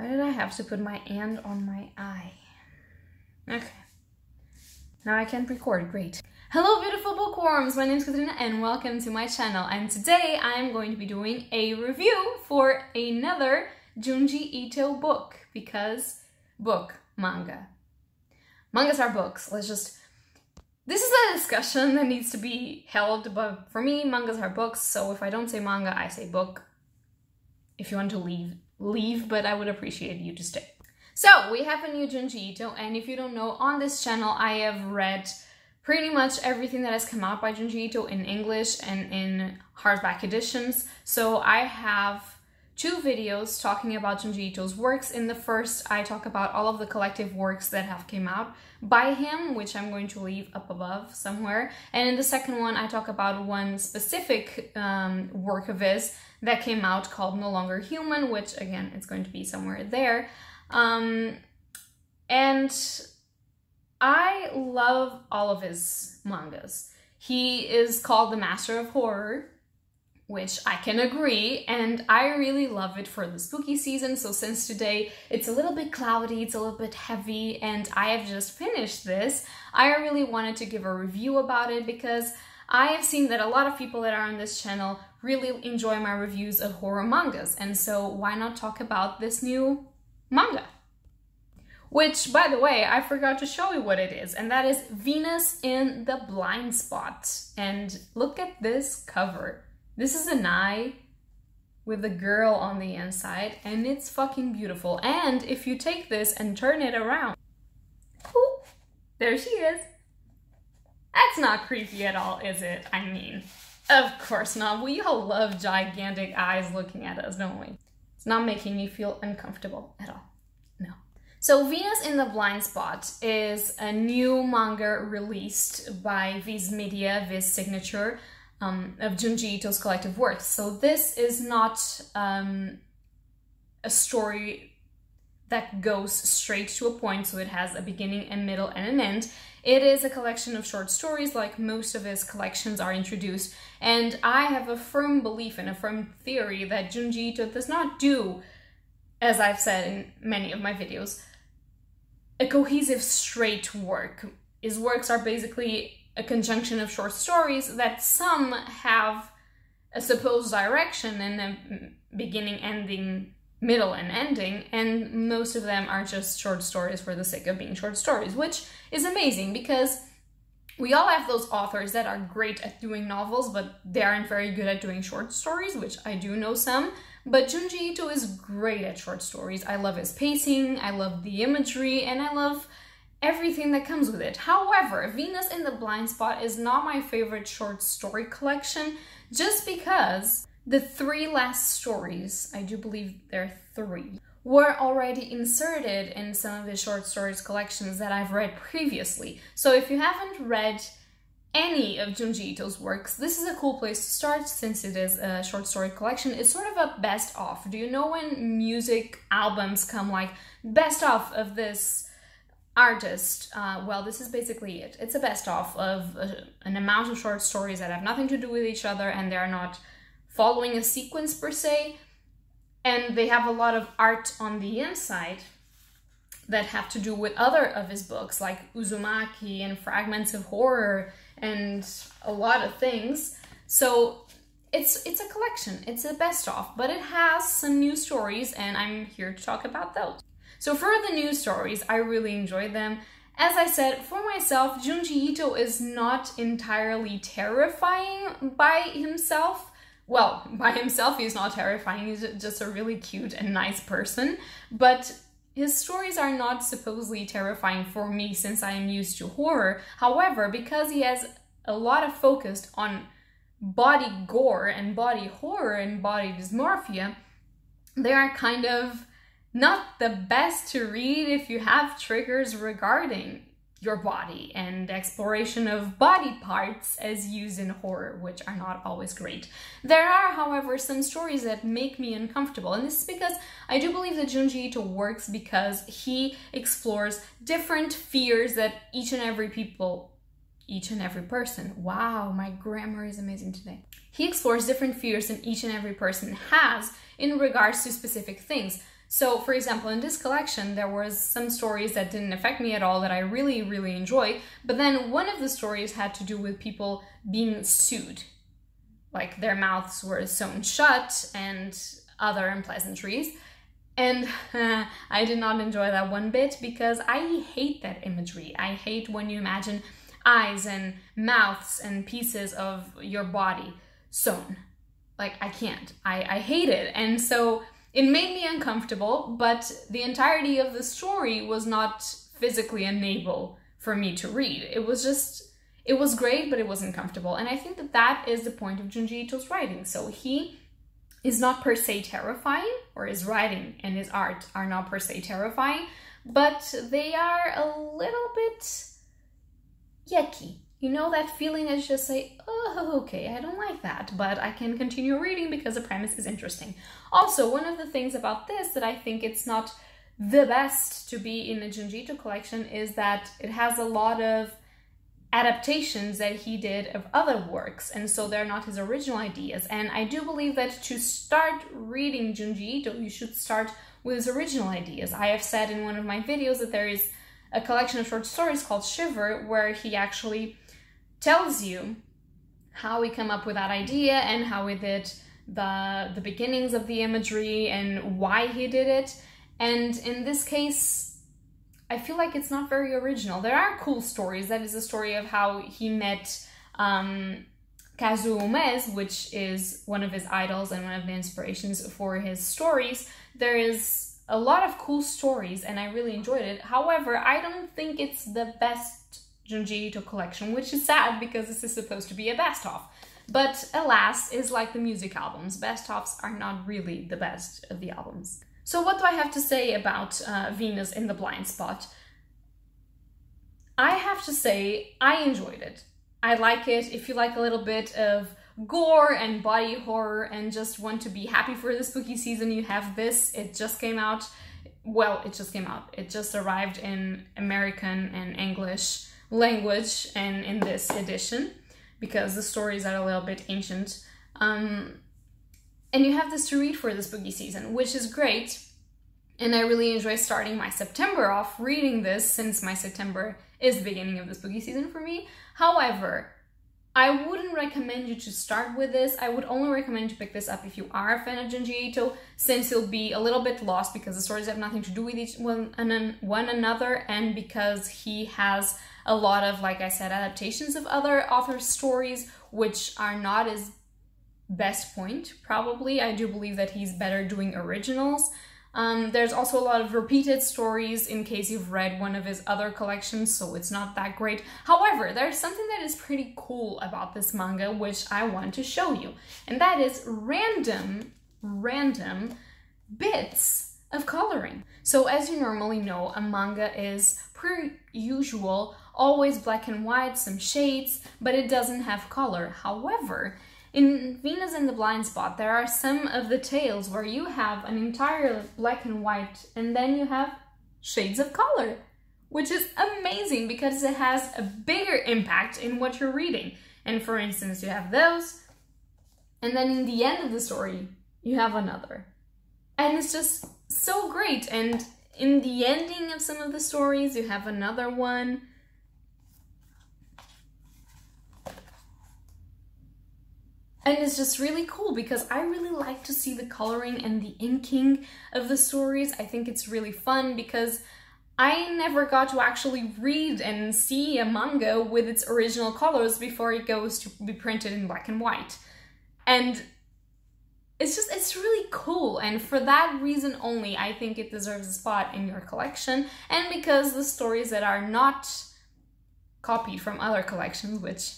Why did I have to put my hand on my eye? Okay. Now I can record, great. Hello beautiful bookworms, my name is Katrina and welcome to my channel. And today I am going to be doing a review for another Junji Ito book, because manga. Mangas are books, this is a discussion that needs to be held, but for me, mangas are books, so if I don't say manga, I say book. If you want to leave, but I would appreciate you to stay. So, we have a new Junji Ito, and if you don't know, on this channel I have read pretty much everything that has come out by Junji Ito in English and in hardback editions. So I have 2 videos talking about Junji Ito's works. In the first, I talk about all of the collective works that have come out by him, which I'm going to leave up above somewhere. And in the second one, I talk about one specific work of his that came out called No Longer Human, which again, it's going to be somewhere there. And I love all of his mangas. He is called the Master of Horror, which I can agree, and I really love it for the spooky season. So since today it's a little bit cloudy, it's a little bit heavy, and I have just finished this, I really wanted to give a review about it because I have seen that a lot of people that are on this channel really enjoy my reviews of horror mangas, and so why not talk about this new manga? Which, by the way, I forgot to show you what it is, and that is Venus in the Blindspot. And look at this cover. This is an eye with a girl on the inside, and it's fucking beautiful. And if you take this and turn it around, whoop, there she is. That's not creepy at all, is it? I mean, of course not. We all love gigantic eyes looking at us, don't we? It's not making me feel uncomfortable at all. No. So Venus in the Blindspot is a new manga released by Viz Media, Viz Signature, of Junji Ito's collective works. So this is not a story that goes straight to a point, so it has a beginning, a middle, and an end. It is a collection of short stories, like most of his collections are introduced, and I have a firm belief and a firm theory that Junji Ito does not do, as I've said in many of my videos, a cohesive, straight work. His works are basically a conjunction of short stories that some have a supposed direction and a beginning, ending, middle, and ending, and most of them are just short stories for the sake of being short stories, which is amazing because we all have those authors that are great at doing novels, but they aren't very good at doing short stories, which I do know some. But Junji Ito is great at short stories. I love his pacing, I love the imagery, and I love everything that comes with it. However, Venus in the Blindspot is not my favorite short story collection, just because the 3 last stories, I do believe there are 3, were already inserted in some of the short stories collections that I've read previously. So if you haven't read any of Junji Ito's works, this is a cool place to start since it is a short story collection. It's sort of a best of. Do you know when music albums come like best of this artist? Well, this is basically it. It's a best of an amount of short stories that have nothing to do with each other, and they're not following a sequence per se, and they have a lot of art on the inside that have to do with other of his books, like Uzumaki and Fragments of Horror and a lot of things. So it's a collection, it's a best of, but it has some new stories, and I'm here to talk about those. So for the new stories, I really enjoyed them. As I said, for myself, Junji Ito is not entirely terrifying by himself. Well, by himself he's not terrifying, he's just a really cute and nice person, but his stories are not supposedly terrifying for me since I am used to horror. However, because he has a lot of focus on body gore and body horror and body dysmorphia, they are kind of not the best to read if you have triggers regarding your body and exploration of body parts as used in horror, which are not always great. There are, however, some stories that make me uncomfortable, and this is because I do believe that Junji Ito works because he explores different fears that each and every person, wow, my grammar is amazing today. He explores different fears that each and every person has in regards to specific things. So, for example, in this collection, there was some stories that didn't affect me at all that I really, really enjoy. But then one of the stories had to do with people being sued. Like their mouths were sewn shut and other unpleasantries. And I did not enjoy that one bit because I hate that imagery. I hate when you imagine eyes and mouths and pieces of your body sewn. Like, I can't. I hate it. And so it made me uncomfortable, but the entirety of the story was not physically unable for me to read. It was great, but it wasn't comfortable. And I think that that is the point of Junji Ito's writing. So he is not per se terrifying, or his writing and his art are not per se terrifying, but they are a little bit yucky. You know, that feeling is just like, oh, okay, I don't like that, but I can continue reading because the premise is interesting. Also, one of the things about this that I think it's not the best to be in a Junji Ito collection is that it has a lot of adaptations that he did of other works, and so they're not his original ideas. And I do believe that to start reading Junji Ito, you should start with his original ideas. I have said in one of my videos that there is a collection of short stories called Shiver, where he actually tells you how he came up with that idea and how he did the beginnings of the imagery and why he did it. And in this case, I feel like it's not very original. There are cool stories. That is a story of how he met Kazuo Umez, which is one of his idols and one of the inspirations for his stories. There is a lot of cool stories and I really enjoyed it. However, I don't think it's the best Junji Ito collection, which is sad because this is supposed to be a best-of. But alas, it's like the music albums. Best-ofs are not really the best of the albums. So what do I have to say about Venus in the Blindspot? I have to say, I enjoyed it. I like it. If you like a little bit of gore and body horror and just want to be happy for the spooky season, you have this. It just came out. Well, it just came out. It just arrived in American and English language and in this edition because the stories are a little bit ancient. And you have this to read for the spooky season, which is great. And I really enjoy starting my September off reading this, since my September is the beginning of the spooky season for me. However, I wouldn't recommend you to start with this. I would only recommend you pick this up if you are a fan of Junji Ito, since you'll be a little bit lost because the stories have nothing to do with one another, and because he has a lot of, like I said, adaptations of other authors' stories, which are not his best point, probably. I do believe that he's better doing originals. There's also a lot of repeated stories in case you've read one of his other collections, so it's not that great. However, there's something that is pretty cool about this manga, which I want to show you, and that is random bits of coloring. So as you normally know, a manga is per usual always black and white, some shades, but it doesn't have color. However, in Venus in the Blindspot, there are some of the tales where you have an entire black and white and then you have shades of color, which is amazing because it has a bigger impact in what you're reading. And for instance, you have those, and then in the end of the story, you have another. And it's just so great. And in the ending of some of the stories, you have another one. And it's just really cool because I really like to see the coloring and the inking of the stories. I think it's really fun because I never got to actually read and see a manga with its original colors before it goes to be printed in black and white. And it's really cool. And for that reason only, I think it deserves a spot in your collection. And because the stories that are not copied from other collections, which,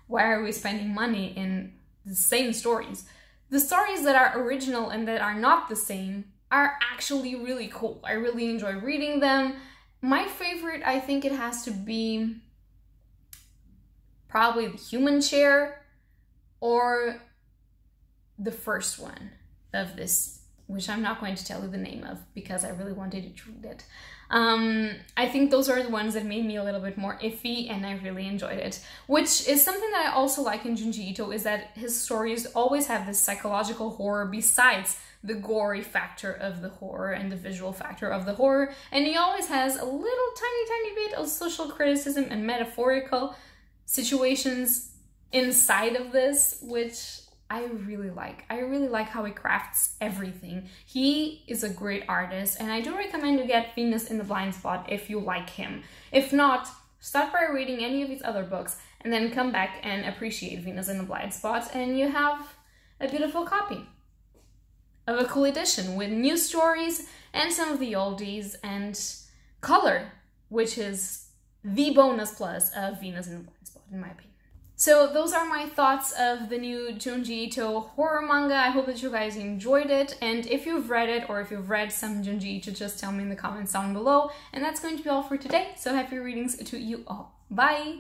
why are we spending money in the same stories? The stories that are original and that are not the same are actually really cool. I really enjoy reading them. My favorite, I think it has to be probably The Human Chair or the first one of this which I'm not going to tell you the name of because I really wanted you to read it. I think those are the ones that made me a little bit more iffy, and I really enjoyed it. Which is something that I also like in Junji Ito, is that his stories always have this psychological horror besides the gory factor of the horror and the visual factor of the horror, and he always has a little tiny bit of social criticism and metaphorical situations inside of this, which I really like. I really like how he crafts everything. He is a great artist, and I do recommend you get Venus in the Blindspot if you like him. If not, start by reading any of his other books and then come back and appreciate Venus in the Blindspot, and you have a beautiful copy of a cool edition with new stories and some of the oldies and color, which is the bonus plus of Venus in the Blindspot, in my opinion. So those are my thoughts of the new Junji Ito horror manga. I hope that you guys enjoyed it, and if you've read it or if you've read some Junji Ito, just tell me in the comments down below. And that's going to be all for today, so happy readings to you all. Bye!